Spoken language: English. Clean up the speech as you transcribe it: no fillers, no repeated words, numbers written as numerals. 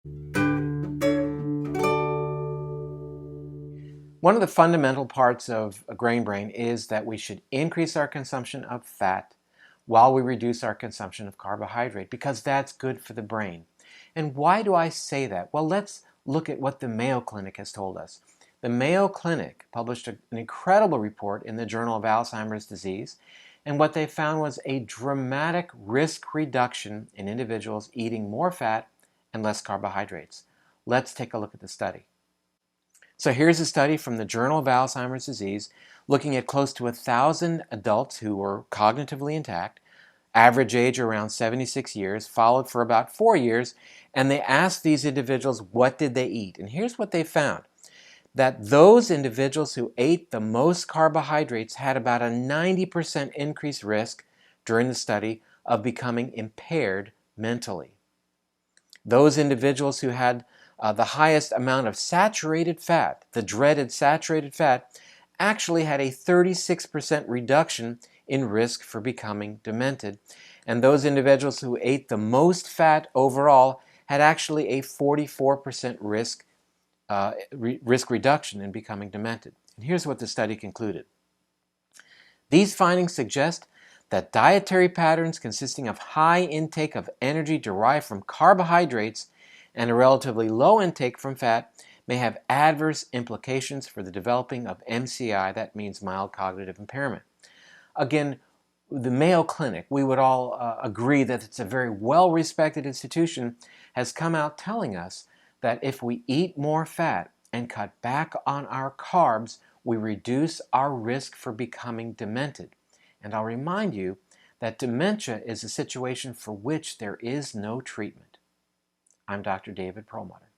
One of the fundamental parts of a grain brain is that we should increase our consumption of fat while we reduce our consumption of carbohydrate because that's good for the brain. And why do I say that? Well, let's look at what the Mayo Clinic has told us. The Mayo Clinic published an incredible report in the Journal of Alzheimer's Disease, and what they found was a dramatic risk reduction in individuals eating more fat and less carbohydrates. Let's take a look at the study. So here's a study from the Journal of Alzheimer's Disease looking at close to 1,000 adults who were cognitively intact, average age around 76 years, followed for about 4 years, and they asked these individuals what did they eat. And here's what they found, that those individuals who ate the most carbohydrates had about a 90% increased risk during the study of becoming impaired mentally. Those individuals who had the highest amount of saturated fat, the dreaded saturated fat, actually had a 36% reduction in risk for becoming demented. And those individuals who ate the most fat overall had actually a 44% risk reduction in becoming demented. And here's what the study concluded. These findings suggest that dietary patterns consisting of high intake of energy derived from carbohydrates and a relatively low intake from fat may have adverse implications for the developing of MCI, that means mild cognitive impairment. Again, the Mayo Clinic, we would all agree that it's a very well-respected institution, has come out telling us that if we eat more fat and cut back on our carbs, we reduce our risk for becoming demented. And I'll remind you that dementia is a situation for which there is no treatment. I'm Dr. David Perlmutter.